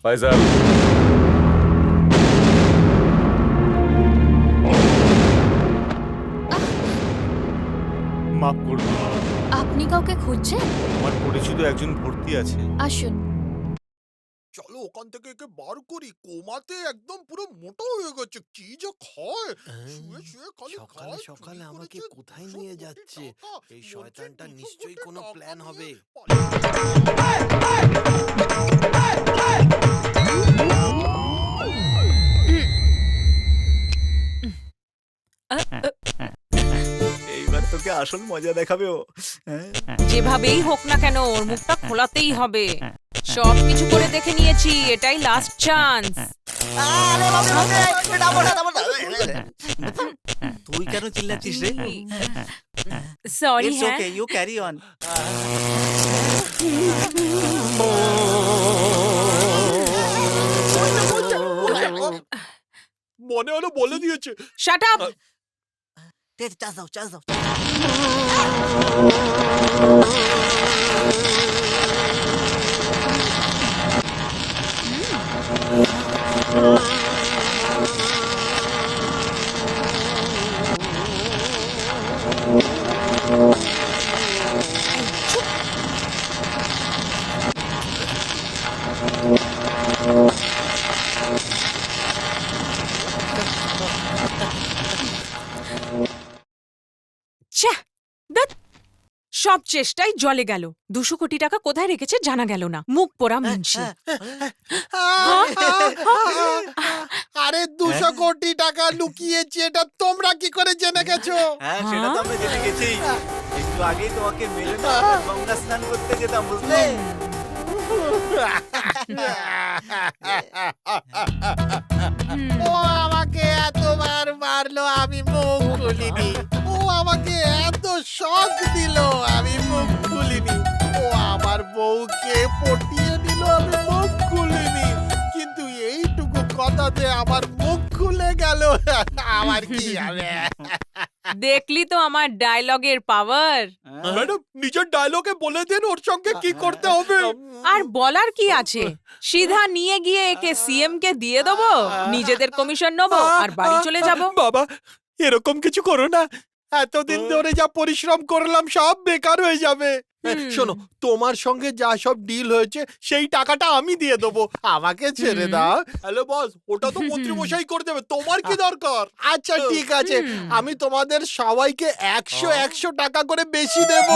ফাইজাল, মাফ করবে, আপনি কাউকে খুঁজছেন? আমার পরিচিত একজন ভর্তি আছে। আসুন। চলো ওখান থেকে একে বার করি, কোমাতে একদম পুরো মোটা হয়ে গেছে, কি যে খায়, শুয়ে শুয়ে খালি সকালে খায়, সকালে চুরি আমাকে করেছে কোথায় 200 নিয়ে কোটি যাচ্ছে? টাকা, এই বলছে শয়তানটা 200 নিশ্চয়ই কোটি কোনো টাকা প্ল্যান নিয়ে হবে। এইবার তোকে আসল মজা দেখাবে ও। যেভাবেই হোক না কেন ওর মুখটা খোলাতেই হবে। সবকিছু করে দেখে নিয়েছি, এটাই লাস্ট চান্স। তুই কেন চিল্লাচ্ছিস রে? সরি। ইটস হ্যাঁ ওকে, ইউ ক্যারি অন। মনে হলো বলে দিয়েছে। Shut up. চাষ দাও, চাষ দাও। ছ্যা, ধ্যাৎ। সব চেষ্টাই জলে গেল। 200 কোটি টাকা কোথায় রেখেছে জানা গেল না। মুখ পোড়া মুন্সি। আরে 200 কোটি টাকা লুকিয়েছে, এটা তোমরা কি করে জেনে গেছো? হ্যাঁ, সেটা তো আমরা জেনে গেছি। একটু আগেই তোমাকে মেরে না গঙ্গা স্নান করতে যেতাম, বুঝলে? ও আমাকে এতবার মারলো, আমি মুখ খুলিনি। ও আমাকে এত শক দিল, আমি মুখ খুলিনি। ও আমার বউকে পটিয়ে দিল, আমি মুখ খুলিনি। কিন্তু এইটুকু কথাতে আমার মুখ খুলে গেল, আমার কি হবে? দেখলি তো আমার ডায়লগের পাওয়ার। ম্যাডাম, নিজের ডায়লগে বলে দিন ওর সঙ্গে কি করতে হবে। আর বলার কি আছে? সিধা নিয়ে গিয়ে একে সিএম কে দিয়ে দেবো, নিজেদের কমিশন নেবো আর বাড়ি চলে যাব। বাবা, এরকম কিছু করো না। এতদিন ধরে যা পরিশ্রম করলাম সব বেকার হয়ে যাবে। শোনো, তোমার সঙ্গে যা সব ডিল হয়েছে সেই টাকাটা আমি দিয়ে দেবো, আমাকে ছেড়ে দাও। হ্যালো বস, ওটা তো মন্ত্রী মশাই করে দেবে, তোমার কি দরকার? আচ্ছা ঠিক আছে, আমি তোমাদের সবাইকে 100 টাকা করে বেশি দেবো।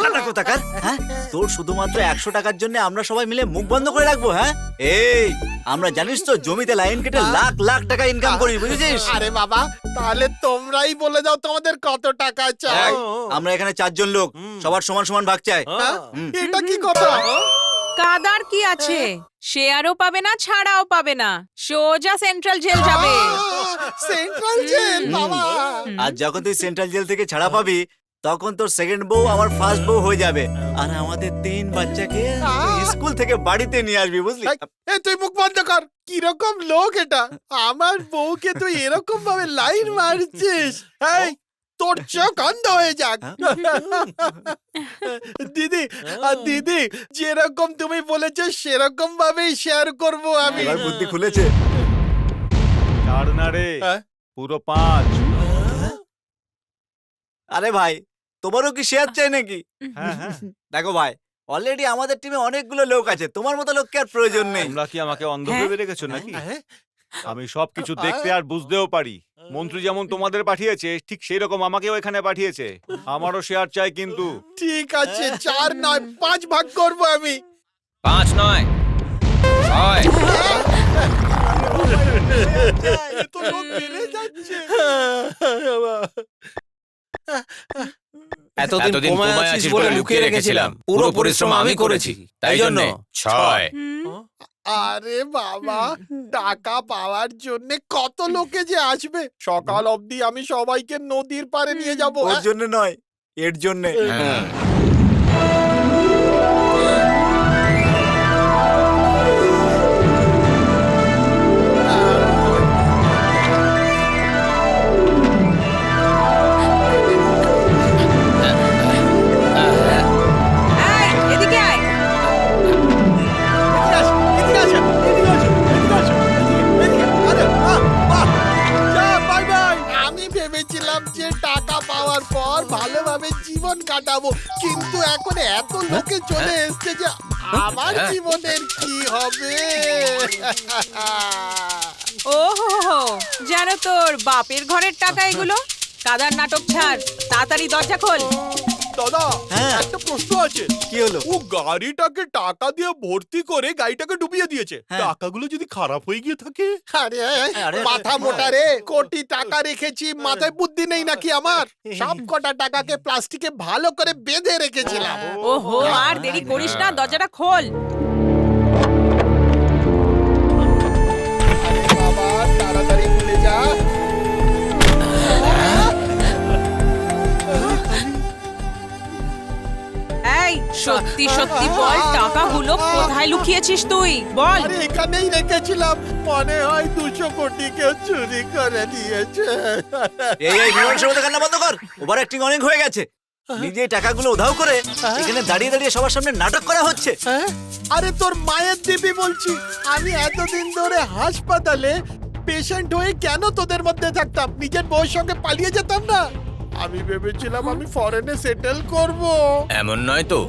টাকা কোথাকার? হ্যাঁ, তোর শুধুমাত্র 100 টাকার জন্য আমরা সবাই মিলে মুখ বন্ধ করে রাখবো? হ্যাঁ, এই আমরা জানিস তো জমিতে লাইন কেটে লাখ লাখ টাকা ইনকাম করি, বুঝেছিস? আরে বাবা, তাহলে তোমরাই বলে দাও তোমাদের কত টাকা চাই। আমরা এখানে 4 জন লোক, সবার সমান সমান ভাগ চাই। হ্যাঁ? এটা কি কথা? কাদার কি আছে? শেয়ারও পাবে না, ছাড়াও পাবে না, সোজা সেন্ট্রাল জেল যাবে। Central jail? বাবা, আর যখন তুই সেন্ট্রাল জেল থেকে ছাড়া পাবি, তখন তোর সেকেন্ড বউ আমার ফার্স্ট বউ হয়ে যাবে। আর আমাদের 3 বাচ্চাকে তুই স্কুল থেকে বাড়িতে নিয়ে আসবি, বুঝলি? এই তুই মুখ বন্ধ কর। কিরকম লোক এটা? আমার বউকে তুই এরকম ভাবে লাইন মারছিস? এই, তোর চোখ অন্ধ হয়ে যাক। দিদি, দিদি, যেরকম তুমি বলেছো সেরকম ভাবেই শেয়ার করব আমি। এবার বুদ্ধি খুলেছে। 4 না রে, হ্যাঁ? পুরো 5। আরে ভাই, তোমারও কি শেয়ার চাই নাকি? হ্যাঁ হ্যাঁ, দেখো ভাই, অলরেডি আমাদের টিমে অনেকগুলো লোক আছে, তোমার মতো লোককে আর প্রয়োজন নেই। তোমরা কি আমাকে অন্ধ হ্যাঁ? ভেবে রেখেছো নাকি? হ্যাঁ? আমি সবকিছু দেখতে আর বুঝতেও পারি। মন্ত্রী যেমন তোমাদের পাঠিয়েছে, ঠিক সেই রকম আমাকেও এখানে পাঠিয়েছে। আমারও শেয়ার চাই কিন্তু। ঠিক আছে, 4 নয় 5 ভাগ করব আমি। 5 নয় 6। এ তো লোক বেড়ে যাচ্ছে। এতদিন কোমায় আছিস বলে লুকিয়ে রেখেছিলাম, পুরো পরিশ্রম আমি করেছি, তাই জন্য 6। আরে বাবা, টাকা পাওয়ার জন্য কত লোকে যে আসবে। সকাল অবধি আমি সবাইকে নদীর পাড়ে নিয়ে যাব। ওর জন্য নয়, এর জন্যে। হ্যাঁ। এই, এদিকে আয়। এদিকে আস, এদিকে আস, যাব, কিন্তু এখন এত লোকে চলে এসছে যে আমার জীবনের কি হবে? ওহো, যেন তোর বাপের ঘরের টাকা এগুলো। কাদার নাটক ছাড়, তাড়াতাড়ি দরজা খোল। দাদা, হ্যাঁ। একটা প্রশ্ন আছে। কি হলো? ও গাড়িটাকে টাকা দিয়ে ভর্তি করে গাড়িটাকে ডুবিয়ে দিয়েছে। হ্যাঁ। টাকাগুলো যদি খারাপ হয়ে গিয়ে থাকে? আরে আরে, মাথা মোটা রে, কোটি টাকা রেখেছি, মাথায় বুদ্ধি নেই নাকি আমার? সব কটা টাকাকে প্লাস্টিকে ভালো করে বেঁধে রেখেছিলাম। ওহো, আর দেরি করিস না, দরজাটা খোল। আরে বাবা, তাড়াতাড়ি খুলে যা। এই, সত্যি সত্যি বল, টাকাগুলো কোথায় লুকিয়েছিস তুই? বল। আরে এখানেই রেখেছিলাম, মনে হয় 200 কোটি কেউ চুরি করে নিয়েছে। এই মীমাংসার মধ্যে কান্না বন্ধ কর, ওভার অ্যাক্টিং অনেক হয়ে গেছে। নিজে টাকাগুলো উধাও করে এখানে দাঁড়িয়ে দাঁড়িয়ে সবার সামনে নাটক করা হচ্ছে। হ্যাঁ? আরে তোর মায়ের দিবি বলছি, আমি এতদিন ধরে হাসপাতালে পেশেন্ট হয়ে কেন তোদের মধ্যে থাকতাম? নিজের বউর সঙ্গে পালিয়ে যেতাম না? আমি ভেবেছিলাম আমি ফরেনে সেটেল করব। এমন নয় তো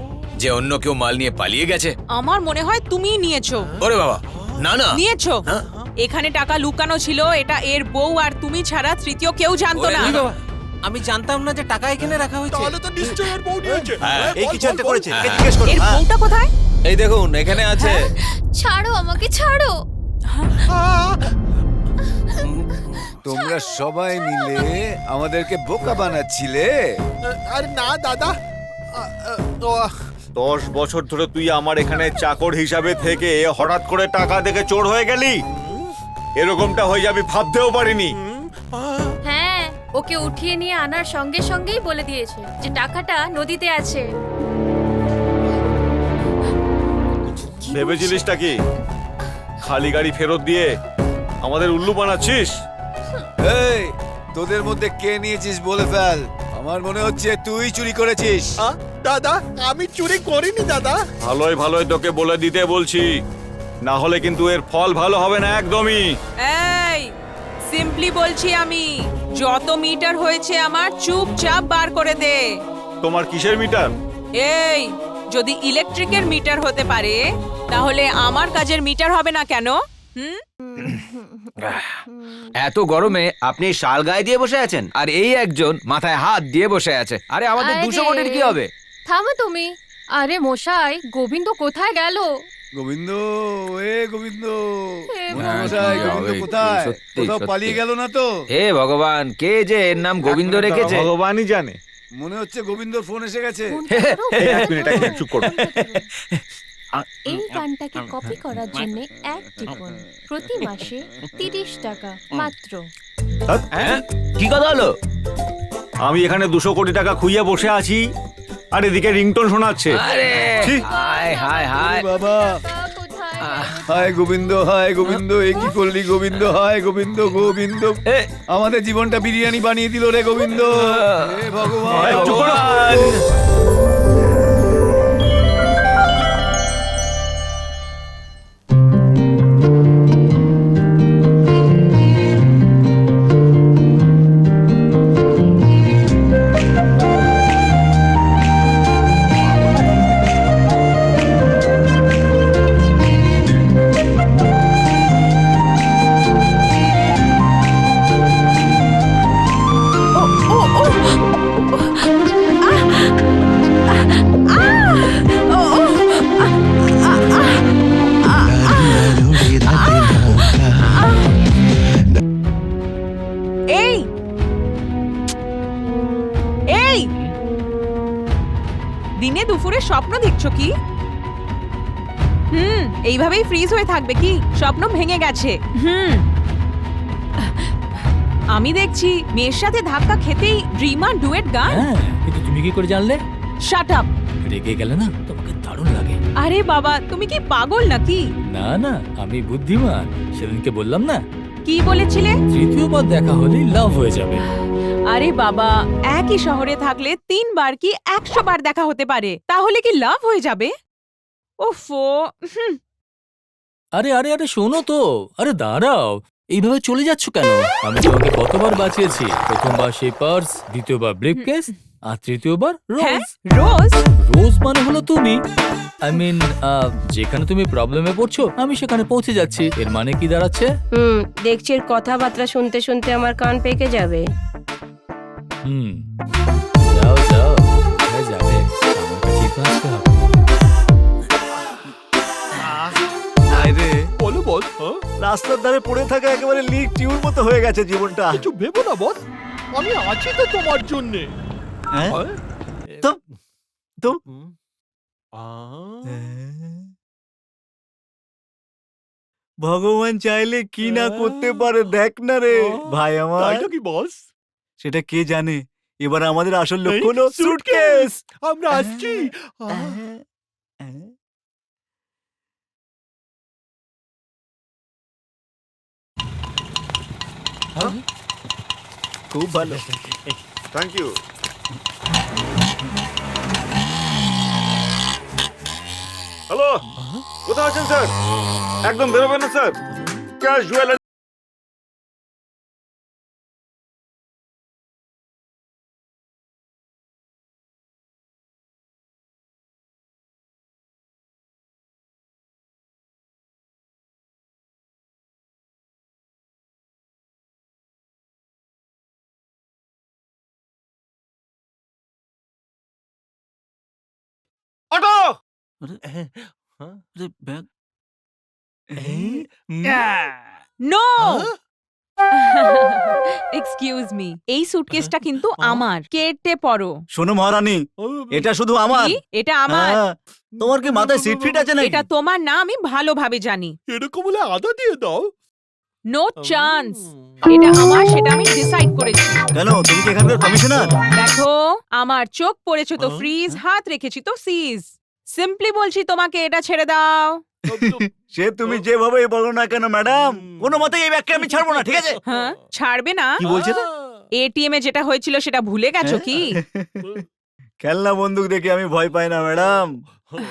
যে অন্য কেউ মাল নিয়ে পালিয়ে গেছে? আমার মনে হয় তুমিই নিয়েছো। ওরে বাবা, না না। নিয়েছো? এখানে টাকা লুকানো ছিল, এটা এর বউ আর তুমি ছাড়া তৃতীয় কেউ জানতো না। আমি জানতাম না যে টাকা এখানে রাখা হয়েছে। তাহলে তো নিশ্চয়ই ওর বউ নিয়েছে। হ্যাঁ, এই বল, কিছু বল, একটা বল। করেছে, একে জিজ্ঞেস করো। এর হ্যাঁ। বউটা কোথায়? এই দেখুন, এখানে আছে। ছাড়ো আমাকে, ছাড়ো। আহ! তোমরা সবাই মিলে আমাদেরকে বোকা বানাচ্ছিলে। আরে না দাদা, 10 বছর ধরে তুই আমার এখানে চাকর হিসাবে থেকে হঠাৎ করে টাকা দেখে চোর হয়ে গেলি? এরকমটা হয়ে যাবে ভাবতেও পারিনি। হ্যাঁ, ওকে উঠিয়ে নিয়ে আনার সঙ্গে সঙ্গেই বলে দিয়েছে যে টাকাটা নদীতে আছে। ভেবেছিলিসটা কি খালি গাড়ি ফেরত দিয়ে আমাদের উল্লু বানাচ্ছিস? এই, তোদের মধ্যে কে নিয়েছিস বলে ফেল। আমার মনে হচ্ছে তুই চুরি করেছিস। দাদা, আমি চুরি করিনি দাদা। ভালোই ভালোই তোকে বলে দিতে বলছি, না হলে কিন্তু এর ফল ভালো হবে না একদমই। এই, সিম্পলি বলছি আমি, যত মিটার হয়েছে আমার চুপচাপ বার করে দে। তোমার কিসের মিটার? এই, যদি ইলেকট্রিকের মিটার হতে পারে তাহলে আমার কাজের মিটার হবে না কেন? হুম? এত গরমে আপনি শাল গায়ে দিয়ে বসে আছেন, আর এই একজন মাথায় হাত দিয়ে বসে আছে। আরে আমাদের আরে। 200 কোটির কি হবে? থামো তুমি। আরে মশাই, গোবিন্দ কোথায় গেল? গোবিন্দ, গোবিন্দ, হে মন্ত্রীমশাই, ভগবান। গোবিন্দ কোথায়? সত্যি, কোথাও সত্যি। পালিয়ে গেল না তো? হে ভগবান, কে যে এর নাম গোবিন্দ রেখেছে? ভগবানই জানে। মনে হচ্ছে গোবিন্দর ফোন এসে গেছে। ফোনটা ধরো। এক মিনিট, চুপ করো। এই গানটাকে কপি করার জন্য এক টিপুন। প্রতি মাসে 30 টাকা মাত্র। হ্যাঁ? কি কথা হলো? আমি এখানে 200 কোটি টাকা খুইয়ে বসে আছি, আর এদিকে রিংটোন শোনাচ্ছে। আরে ছি। হায় হায় হায়। বাবা, টাকা কোথায়? হায় গোবিন্দ, হায় গোবিন্দ, এ কি করলি গোবিন্দ? হায় গোবিন্দ, গোবিন্দ, এ, আমাদের জীবনটা বিরিয়ানি বানিয়ে দিল রে গোবিন্দ। হে ভগবান, হায় চুপ করো। এই, এই, দিনে দুপুরে স্বপ্ন দেখছো কি? এইভাবেই ফ্রিজ হয়ে থাকবে কি? স্বপ্ন ভেঙে গেছে। আমি দেখছি মেয়ের সাথে ধাক্কা খেতেই ড্রিমার ডুয়েট গান। হ্যাঁ, কিন্তু তুমি কি করে জানলে? Shut up. রেগে গেলে না তোমাকে দারুণ লাগে। আরে বাবা, তুমি কি পাগল নাকি? না না, আমি বুদ্ধিমান। সেদিনকে বললাম না, কি বলেছিলে? তৃতীয়বার দেখা হলেই লাভ হয়ে যাবে। আরে বাবা, একই শহরে থাকলে 3 বার কি 100 বার দেখা হতে পারে, তাহলে কি লাভ হয়ে যাবে? ওফো। আরে আরে আরে, শোনো তো। আরে দাঁড়াও, এইভাবে চলে যাচ্ছ কেন? আমি তোমাকে কতবার বাঁচিয়েছি। প্রথমবার সেই পার্স, দ্বিতীয়বার ব্রিফকেস, আর তৃতীয়বার হ্যাঁ রোজ। রোজ রোজ মানে হলো তুমি। আই মিন যেখানে তুমি প্রবলেমে পড়ছো আমি সেখানে পৌঁছে যাচ্ছি। এর মানে কি দাঁড়াচ্ছে? দেখছি এর কথাবার্তা শুনতে শুনতে আমার কান পেকে যাবে। হুম, যাও যাও, কোথায় যাবে? আমার কাছেই তো আসতে হবে। রে বলো বস। রাস্তার ধারে পড়ে থাকা একেবারে লিক টিউর মতো হয়ে গেছে জীবনটা। কিছু ভেবো না বস, আমি আছি তো তোমার জন্যে। হ্যাঁ? তো তো ভগবান চাইলে কি না করতে পারে দেখ না রে ভাই আমার। তাই নাকি বস? সেটা কে জানে। এবার আমাদের আসল এই লক্ষ্য হলো সুটকেস। আমরা আসছি। খুব ভালো। Thank you. হ্যালো, কোথায় আছেন স্যার? একদম বেরোবেন না স্যার। Cash jewellery. অটো! আরে ব্যাগ নো এক্সকিউজ মি, এই সুটকেসটা কিন্তু আমার, কেটে পড়ো। শোনো মহারানী, এটা শুধু আমার। কি? এটা আমার? হ্যাঁ, তোমার কি মাথায় সিট ফিট আছে নাকি? এটা তোমার না, আমি ভালোভাবে জানি। এরকম হলে আদা দিয়ে দাও। নো চান্স, এটা আমার, সেটা আমি ডিসাইড করেছি। কেন, তুমি কি এখানকার কমিশনার? দেখো, আমার চোখ পড়েছে তো ফ্রিজ, হাত রেখেছি তো সিজ। সিম্পলি বলছি তোমাকে এটা ছেড়ে দাও। সে তুমি যেভাবে বলো না কেন ম্যাডাম, কোনো মতে এই ব্যাগকে আমি ছাড়বো না, ঠিক আছে? হ্যাঁ, ছাড়বে না? কি বলছে না? এটিএম এ যেটা হয়েছিল সেটা ভুলে গেছো কি? খেলনা বন্দুক দেখে আমি ভয় পাই না ম্যাডাম,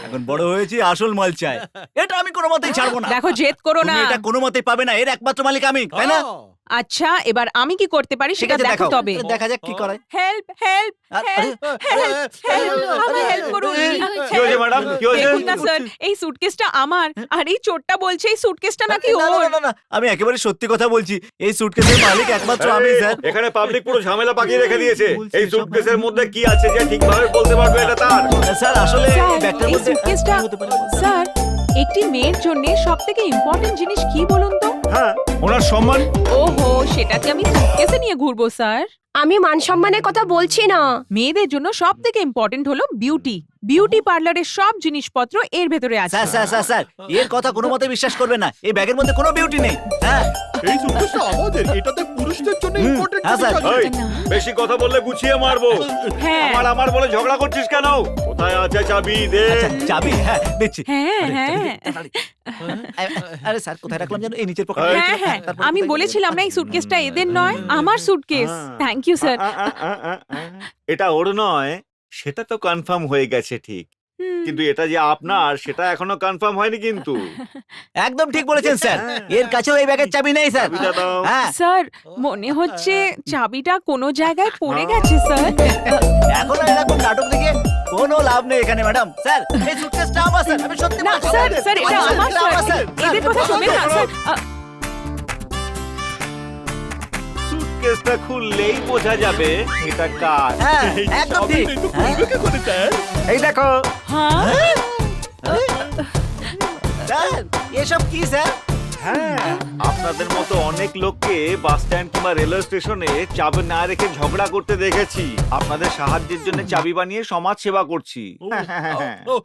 এখন বড় হয়েছি, আসল মাল চাই। এটা আমি কোনো মতেই ছাড়বো না। দেখো, জেদ করো না। তুমি এটা কোনো মতেই পাবে না, এর একমাত্র মালিক আমি, তাই না? আচ্ছা, এবার আমি কি করতে পারি ঠিক সেটা আছে, দেখো দেখাও। তবে। দেখা যাক কি করে। হেল্প হেল্প আরে, হেল্প হেল্প হেল্প, আমায় হেল্প করুন। কি হয়েছে ম্যাডাম? কি হয়েছে? দেখুন না স্যার, এই সুটকেসটা আমার, আর এই চোরটা বলছে এই সুটকেসটা নাকি না, ওর। না, না, না, আমি একেবারে সত্যি কথা বলছি, এই সুটকেসের মালিক একমাত্র আমি স্যার। এখানে পাবলিক পুরো ঝামেলা পাকিয়ে রেখে দিয়েছে। বলছি, এই সব সুটকেসের মধ্যে কি আছে যে ঠিকভাবে বলতে পারবে এটা তার? স্যার আসলে এই স্যার, ব্যাগটার এই মধ্যে সুটকেসটা, কি হতে পারে? স্যার, একটি মেয়ের জন্য সবথেকে ইম্পর্টেন্ট জিনিস কি বলুন তো? হ্যাঁ, ওনার সম্মান। ওহো, সেটাকে আমি সুটকেসে নিয়ে ঘুরবো স্যার? আমি মান সম্মানের কথা বলছি না। মেয়েদের জন্য সবথেকে ইম্পর্টেন্ট হলো বিউটি। বিউটি পার্লারের সব জিনিসপত্র এর ভেতরে আছে। স্যার স্যার স্যার স্যার, এর কথা কোনো মতে বিশ্বাস করবে না, এই ব্যাগের মধ্যে কোনো বিউটি নেই। হ্যাঁ এই সুটকেসটা আমাদের, এটাতে পুরুষদের জন্য ইম্পর্টেন্ট হ্যাঁ, স্যার। এই, বেশি কথা বললে গুছিয়ে মারবো। হ্যাঁ আমার আমার বলে ঝগড়া করছিস কেন? কোথায় আছে চাবি? দে। আচ্ছা, চাবি, হ্যাঁ দিচ্ছি। হ্যাঁ আরে, চাবি হ্যাঁ দে, তাড়াতাড়ি। আরে স্যার, কোথায় রাখলাম যেন? এই নিচের পকেটে। হ্যাঁ হ্যাঁ, আমি বলেছিলাম না এই সুটকেসটা এদের নয়, আমার সুটকেস। Thank you sir. এটা ওর নয়, সেটা তো কনফার্ম হয়ে গেছে ঠিক, কিন্তু এটা যে আপনার সেটা এখনো কনফার্ম হয়নি কিন্তু। একদম ঠিক বলেছেন স্যার, এর কাছেও এই ব্যাগের চাবি নেই স্যার। চাবিটা দাও। হ্যাঁ, স্যার, মনে হচ্ছে চাবিটা কোনো জায়গায় পড়ে গেছে স্যার। এখন আর এরকম নাটক দেখে কোনো লাভ নেই এখানে ম্যাডাম। স্যার, এই সুটকেসটা আমার স্যার, আমি সত্যি না বলছি। স্যার, স্যার এটা আমার আমার স্যার, এদের কথা শোনেন না স্যার। সুটকেসটা খুললেই বোঝা যাবে এটা কার। হ্যাঁ, একদম ঠিক। এই তো খুলবে কি করে স্যার? এই দেখো। হ্যাঁ, স্যার, এসব কি স্যার? হ্যাঁ, আপনাদের মতো অনেক লোককে বাস স্ট্যান্ড কিংবা রেলওয়ে স্টেশনে চাবি না রেখে ঝগড়া করতে দেখেছি। আপনাদের সাহায্যের জন্য চাবি বানিয়ে সমাজ সেবা করছি। ও,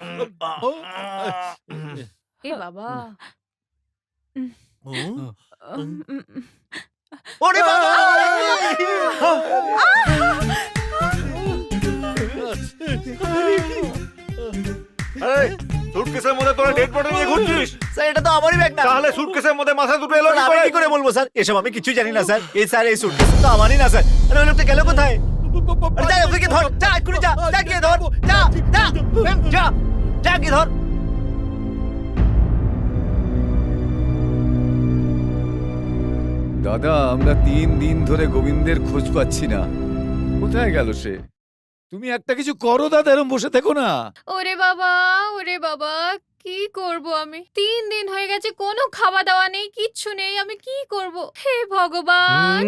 ও, এ বাবা, ও, ওরে বাবা! এই, সুটকেসের মধ্যে তোরা ডেড বডি নিয়ে ঘুরছিস? স্যার, এটা তো আমারই ব্যাগ না। তাহলে সুটকেসের মধ্যে মাথা দুটো এলো কি আমি করে? কি করে বলবো স্যার? এসব আমি কিছুই জানি না স্যার। এই স্যার, এই সুটকেস তো আমারই না স্যার। আরে ওই লোকটা গেল কোথায়? আরে যা, ওকে ধর, যা, এক্ষুনি যা, যা গিয়ে ধর, যা, যা, যা, যা গিয়ে ধর। দাদা, আমরা 3 দিন ধরে গোবিন্দের খোঁজ পাচ্ছি না, কোথায় গেল সে? তুমি একটা কিছু করো দাদা, এরম বসে থেকো না। ওরে বাবা কি করব আমি? 3 দিন হয়ে গেছে, কোনো খাওয়া দাওয়া নেই, কিচ্ছু নেই, আমি কি করব? হে ভগবান!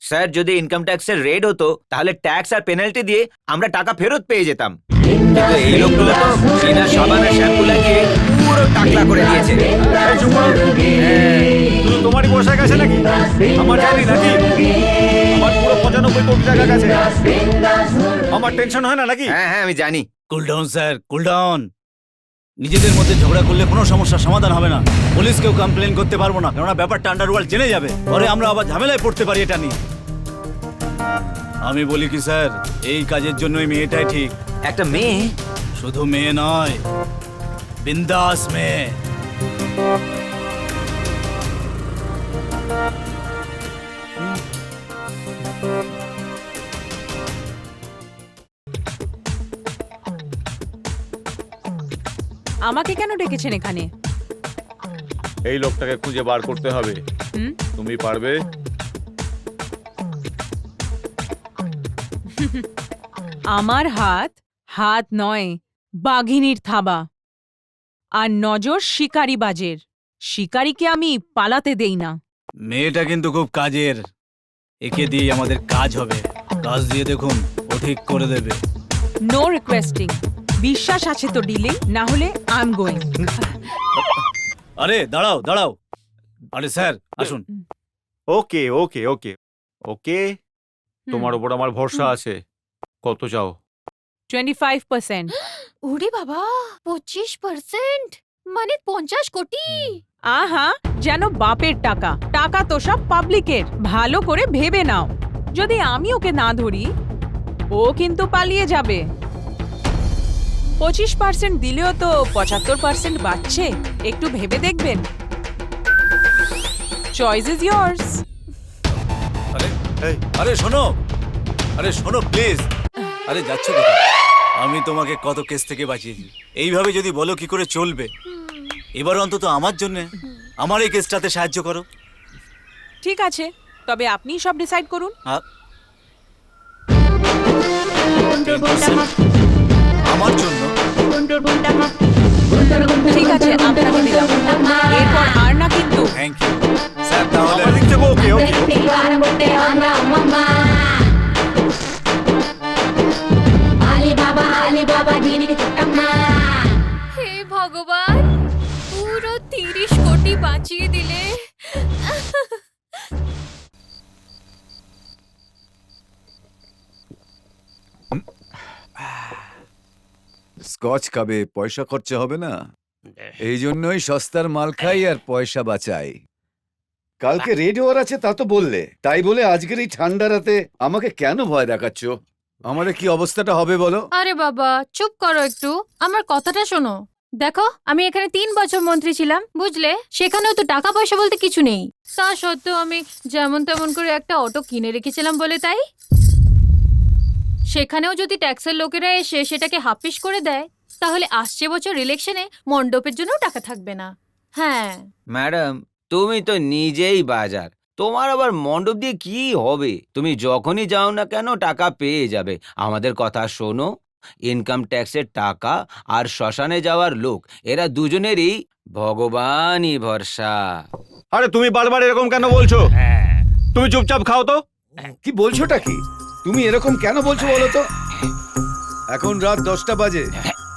স্যার, যদি ইনকাম ট্যাক্সের রেড হতো তাহলে ট্যাক্স আর পেনাল্টি দিয়ে আমরা টাকা ফেরত পেয়ে যেতাম, কিন্তু এই লোকগুলো তো চীনা সাবানের শ্যাম্পু লাগিয়ে পুরো টাকলা করে দিয়েছে। এই চুপ করো। শুধু তোমারই পোশাক আছে নাকি? আমার জানি নাকি? আমার পুরো 95 কোটি টাকা গেছে। আমার টেনশন হয় না নাকি? হ্যাঁ আমি জানি। Cool down sir, cool down. নিজেদের মধ্যে ঝগড়া করলে কোনো সমস্যার সমাধান হবে না। পুলিশকেও কমপ্লেন করতে পারবো না, কেননা ব্যাপারটা আন্ডারওয়ার্ল্ড জেনে যাবে, পরে আমরা আবার ঝামেলায় পড়তে পারি এটা নিয়ে। আমি বলি কি স্যার, এই কাজের জন্য এই মেয়েটাই ঠিক। একটা মেয়ে? শুধু মেয়ে নয়, বিন্দাস মেয়ে। আমাকে কেন ডেকেছেন এখানে? এই লোকটাকে খুঁজে বার করতে হবে। হুম? তুমি পারবে? আমার হাত হাত নয়, বাঘিনীর থাবা, আর নজর শিকারি বাজের। শিকারীকে আমি পালাতে দেই না। মেয়েটা কিন্তু খুব কাজের, একে দিয়ে আমাদের কাজ হবে। কাজ দিয়ে দেখুন, ও ঠিক করে দেবে। No requesting. বিশ্বাস আছে তো ডিলিং, না হলে আই এম গোয়িং। আরে দাঁড়াও দাঁড়াও, আরে স্যার আসুন। ওকে ওকে ওকে ওকে, তোমার উপর আমার ভরসা আছে। কত চাও? 25%। ওরে বাবা, 25%, মানে 50 কোটি! আহা, যেন বাপের টাকা। টাকা তো সব পাবলিকের। ভালো করে ভেবে নাও, যদি আমি ওকে না ধরি, ও কিন্তু পালিয়ে যাবে। 25% দিলেও তো 75% বাঁচছে। একটু ভেবে দেখবেন। Choice is years. আরে এই, আরে শোনো, আরে শোনো প্লিজ। আরে যাচ্ছ কোথায়? আমি তোমাকে কত কেস থেকে বাঁচিয়েছি, এইভাবে যদি বলো কি করে চলবে? এবার অন্তত আমার জন্য আমার এই কেসটাতে সাহায্য করো। ঠিক আছে, তবে আপনিই সব ডিসাইড করুন। আমার জন্য ঠিক আছে, আপনাকে দিলাম। এরপর আর না কিন্তু। Thank you sir. তাহলে আমার দিক থেকে ওকে ওকে। হে ভগবান, পুরো 30 কোটি বাঁচিয়ে দিলে। স্কচ খাবে, পয়সা খরচা হবে না, এই জন্যই সস্তার মাল খাই আর পয়সা বাঁচাই। কালকে রেড হওয়ার আছে তা তো বললে, তাই বলে আজকের এই ঠান্ডা রাতে আমাকে কেন ভয় দেখাচ্ছ? আমাদের কি অবস্থাটা হবে বলো? আরে বাবা, চুপ করো একটু, আমার কথাটা শোনো। দেখো, আমি এখানে 3 বছর মন্ত্রী ছিলাম, বুঝলে? সেখানেও তো টাকা পয়সা বলতে কিছু নেই। তা সত্ত্বেও আমি যেমন তেমন করে একটা অটো কিনে রেখেছিলাম বলে তাই। সেখানেও যদি ট্যাক্সের লোকেরা এসে সেটাকে হাফিস করে দেয়, তাহলে আসছে বছর ইলেকশনে মণ্ডপের জন্য টাকা থাকবে না। হ্যাঁ ম্যাডাম, তুমি তো নিজেই বাজার, তোমার আবার মণ্ডপ দিয়ে কি হবে? তুমি যখনই যাও না কেন টাকা পেয়ে যাবে। আমাদের কথা শোনো, ইনকাম ট্যাক্সের টাকা আর শ্মশানে যাওয়ার লোক, এরা দুজনেরই ভগবানই ভরসা। আরে তুমি বারবার এরকম কেন বলছো? তুমি চুপচাপ খাও তো। কি বলছোটা কি? তুমি এরকম কেন বলছো বলো তো? এখন রাত 10টা বাজে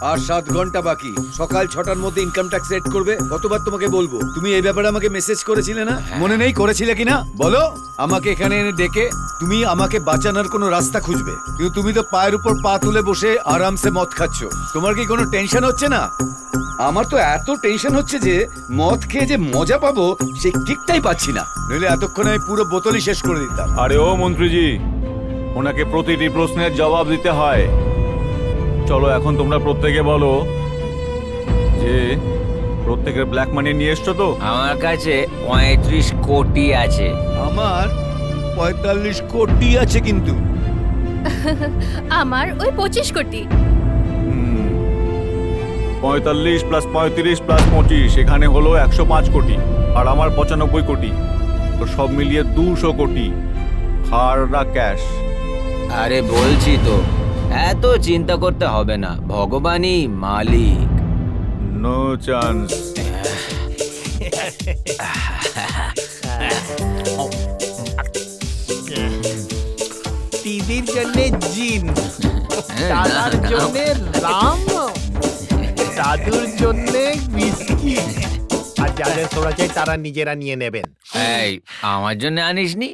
আর 7 ঘন্টা বাকি। সকাল 6টার মধ্যে ইনকাম ট্যাক্স সেট করবে। কতবার তোমাকে বলবো? তুমি এই ব্যাপারে আমাকে মেসেজ করেছিলে না? মনে নেই করেছিলে কিনা বলো? আমাকে এখানে এনে ডেকে তুমি আমাকে বাঁচানোর কোনো রাস্তা খুঁজবে, কিন্তু তুমি তো পায়ের উপর পা তুলে বসে আরামসে মদ খাচ্ছ। তোমার কি কোনো টেনশন হচ্ছে না? আমার তো এত টেনশন হচ্ছে যে মদ খেয়ে যে মজা পাবো সেই কিকটাই পাচ্ছি না, নইলে এতক্ষণে আমি পুরো বোতলই শেষ করে দিতাম। আরে ও মন্ত্রীজি, ওনাকে প্রতিটি প্রশ্নের জবাব দিতে হয়। চলো এখন তোমরা প্রত্যেকে বলো যে প্রত্যেকের ব্ল্যাক মানি নিয়ে এসছো তো? আমার কাছে 35 কোটি আছে। আমার 45 কোটি আছে কিন্তু। আমার ওই 25 কোটি। 45 প্লাস 35 প্লাস 25 এখানে হলো 105 কোটি, আর আমার 95 কোটি, তো সব মিলিয়ে 200 কোটি হার্ডা ক্যাশ। আরে বলছি তো, এত চিন্তা করতে হবে না, ভগবানই মালিক। No chance. দিদির জন্য জিন, দাদার জন্য রাম, দাদুর জন্য বিস্কি, আর যাদের তোরা চাই তারা নিজেরা নিয়ে নেবেন। এই, আমার জন্য আনিসনি?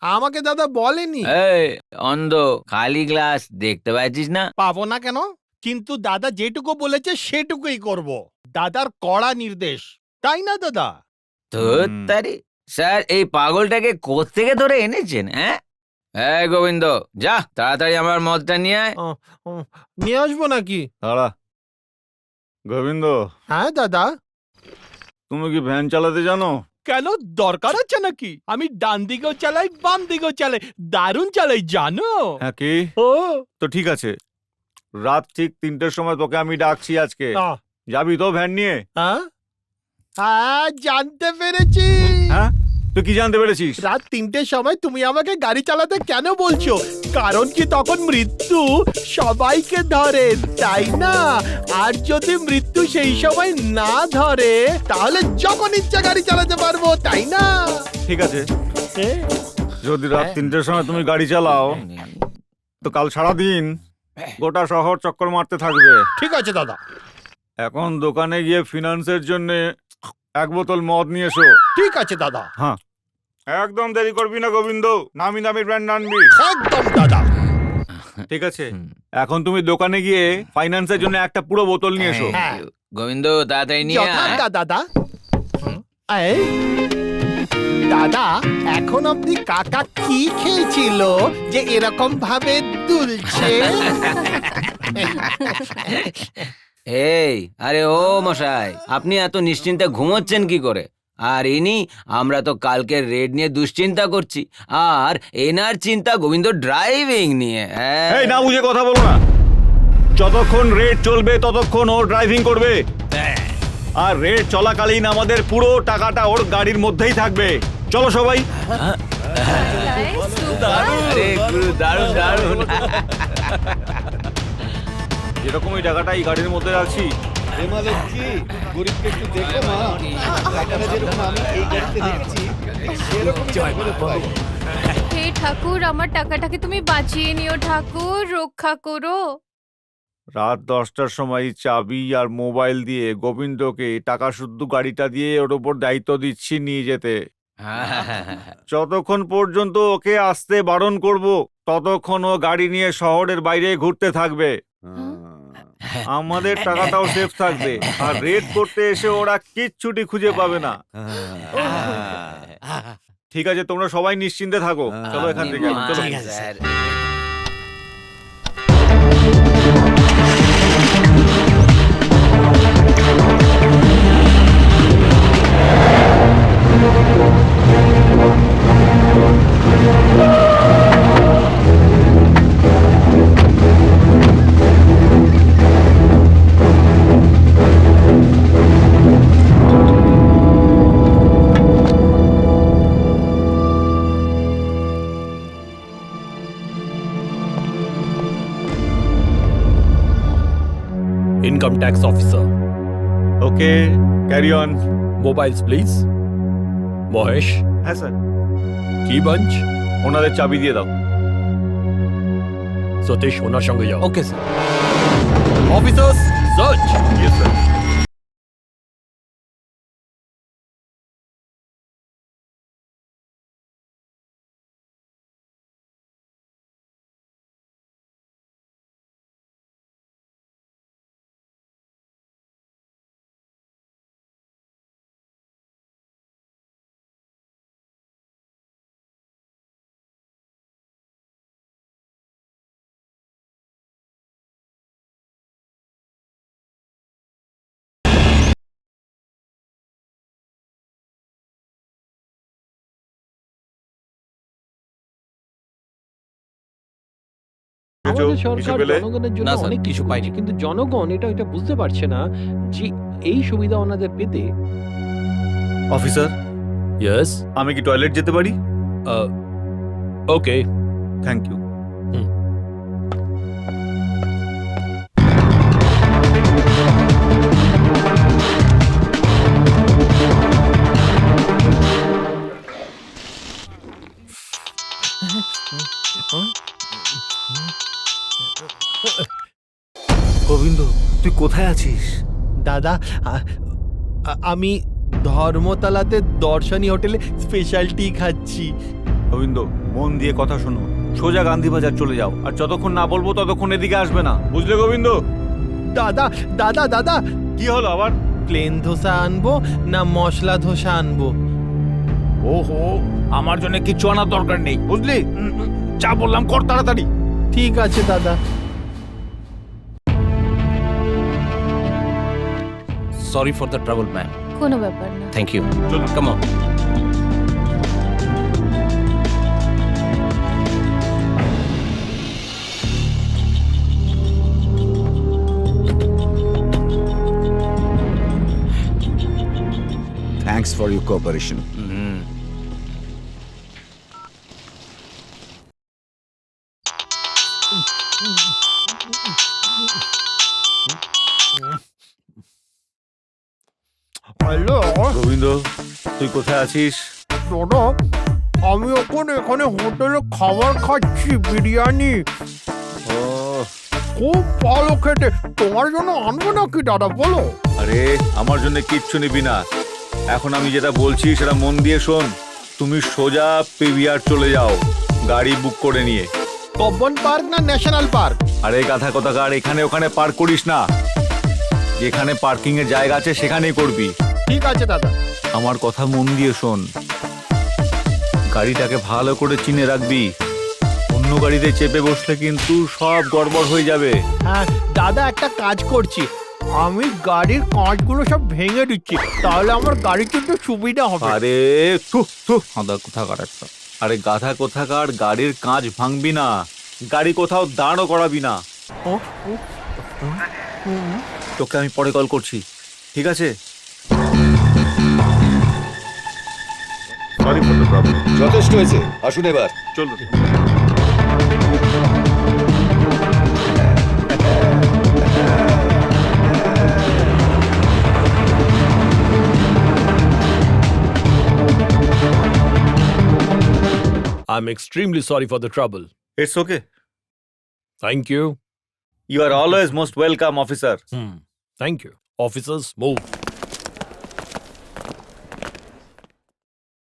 আমাকে দাদা বলেনি। এই অন্ধ, খালি গ্লাস দেখতে পাচ্ছিস না? পাবো না কেন? কিন্তু দাদা যেটুকু বলেছে সেটুকুই করব। দাদার কড়া নির্দেশ, তাই না দাদা? ধুর তারি, স্যার এই পাগলটাকে কোত্থেকে ধরে এনেছেন? এই গোবিন্দ, যা তাড়াতাড়ি আমার মদটা নিয়ে আয়। নিয়ে আসবো নাকি? দাঁড়া গোবিন্দ, হ্যাঁ দাদা। তুমি কি ভ্যান চালাতে জানো? কেন, দরকার আছে নাকি? আমি ডান দিকেও চালাই, বাম দিকেও চালাই, দারুণ চালাই, জানো? হ্যাঁ কি? ও তো ঠিক আছে, রাত ঠিক 3টের সময় তোকে আমি ডাকছি আজকে। আহ, যাবি তো ভ্যান নিয়ে? হ্যাঁ হ্যাঁ, জানতে পেরেছি। হ্যাঁ, তুই কি জানতে পেরেছিস? রাত 3টের সময় তুমি আমাকে গাড়ি চালাতে কেন বলছো? কারণ কি তখন মৃত্যু সবাইকে ধরে, তাই না? আর যদি মৃত্যু সেই সময় না ধরে তাহলে যখন ইচ্ছা গাড়ি চালাতে পারবো, তাই না? ঠিক আছে, যদি রাত 3টের সময় তুমি গাড়ি চালাও তো কাল সারাদিন গোটা শহর চক্কর মারতে থাকবে। ঠিক আছে দাদা। এখন দোকানে গিয়ে ফিনান্সের জন্য 1 বোতল মদ নিয়ে এসো। ঠিক আছে দাদা। হ্যাঁ, একদম দেরি করবি না গোবিন্দ, নামি দামি ব্র্যান্ড আনবি। একদম দাদা। ঠিক আছে, এখন তুমি দোকানে গিয়ে ফাইন্যান্সের জন্য একটা পুরো বোতল নিয়ে এসো। হ্যাঁ। গোবিন্দ তাড়াতাড়ি নিয়ে আয়। যথার্থ দাদা। এই, দাদা এখন অব্দি কাকা কি খেয়েছিল যে এরকম ভাবে দুলছে? এই, আরে ও মশাই, আপনি এত নিশ্চিন্তে ঘুমোচ্ছেন কি করে? আর ইনি, আমরা তো কালকের রেড নিয়ে দুশ্চিন্তা করছি, আর এনার চিন্তা গোবিন্দ ড্রাইভিং নিয়ে। এই না বুঝে কথা বলো না, যতক্ষণ রেড চলবে ততক্ষণ ও ড্রাইভিং করবে, আর রেড চলাকালীন আমাদের পুরো টাকাটা ওর গাড়ির মধ্যেই থাকবে। চলো সবাই। আরে গুরু, দারুণ দারুণ। যেরকম এই টাকাটা এই গাড়ির মধ্যে রাখছি, রেমা লক্ষ্মী, গরিবকে একটু দেখো মা, টাকাটা যেরকম আমি এই গাড়িতে রেখেছি সেরকম হে ঠাকুর, আমার টাকাটাকে তুমি বাঁচিয়ে নিও ঠাকুর, রক্ষা করো। রাত 10টার সময় চাবি আর মোবাইল দিয়ে গোবিন্দকে টাকা শুদ্ধ গাড়িটা দিয়ে ওর উপর দায়িত্ব দিচ্ছি নিয়ে যেতে। যতক্ষণ পর্যন্ত ওকে আসতে বারণ করব ততক্ষণ ও গাড়ি নিয়ে শহরের বাইরে ঘুরতে থাকবে। আমাদের টাকাটাও সেফ থাকবে, আর রেড করতে এসে ওরা কিচ্ছুটি খুঁজে পাবে না। ঠিক আছে, তোমরা সবাই নিশ্চিন্তে থাকো। চলো এখান থেকে, চলো। Sir, income tax officer. Okay, carry on. Mobiles please. Mahesh, হ্যাঁ স্যার। কি বাঞ্চ? ওনাদের চাবি দিয়ে দাও। সতীশ, ওনার সঙ্গে যাও। Okay sir. Officers, search. Yes sir. আমাদের সরকার পেলে? জনগণের জন্য না স্যার, অনেক কিছু কিছু পাইছে, পাইনি। কিন্তু জনগণ এটা বুঝতে পারছে না যে এই সুবিধা ওনাদের পেতে। অফিসার, ইয়েস, আমি কি টয়লেট যেতে পারি? ওকে। Thank you. তুই কোথায় আছিস? দাদা আমি ধর্মতলাতে দর্শনী হোটেলে স্পেশাল টি খাচ্ছি। গোবিন্দ, মন দিয়ে কথা শোনো, সোজা গান্ধী বাজার চলে যাও, আর যতক্ষণ না বলবো ততক্ষণ এদিকে আসবে না, বুঝলে গোবিন্দ? দাদা দাদা দাদা, কি হলো আবার? প্লেন ধোসা আনবো না মশলা ধোসা আনবো? ওহো, আমার জন্য কিছু আনার দরকার নেই, বুঝলি? যা বললাম কর তাড়াতাড়ি। ঠিক আছে দাদা। Sorry for the trouble ma'am. কোনো ব্যাপার না। Thank you. চলো, come on. Thanks for your cooperation. Hello Gobinda, তুই কোথায় আছিস? দাদা, আমি এখন এখানে হোটেলে খাবার খাচ্ছি, বিরিয়ানি। ও, খুব ভালো খেতে। তোমার জন্য আনবো নাকি দাদা, বলো? আরে আমার জন্য কিচ্ছু নিবি না। এখন আমি যেটা বলছি সেটা মন দিয়ে শোন। তুমি সোজা পিভিআর চলে যাও, গাড়ি বুক করে নিয়ে। কব্বন পার্ক না ন্যাশনাল পার্ক? আরে গাধা কোথাকার, এখানে ওখানে পার্ক করিস না, যেখানে পার্কিং এর জায়গা আছে সেখানেই করবি। ঠিক আছে দাদা। আমার কথা মন দিয়ে শোন, গাড়িটাকে ভালো করে চিনে রাখবি। অন্য গাড়িতে চেপে বসলে কিন্তু সব গড়বড় হয়ে যাবে। হ্যাঁ দাদা, একটা কাজ করছি, আমি গাড়ির কাঁচগুলো সব ভেঙে দিচ্ছি, তাহলে আমার গাড়িতে একটু সুবিধা হবে। আরে গাধা কোথাকার একটা, আরে গাধা কোথাকার, গাড়ির কাঁচ ভাঙবি না, গাড়ি কোথাও দাঁড়ও করাবি না। তোকে আমি পরে কল করছি, ঠিক আছে? Sorry for the problem. যথেষ্ট হয়েছে, আসুন এবার। চলুন। I'm extremely sorry for the trouble. It's okay. Thank you. You are always most welcome, officer. Thank you. Officers, move.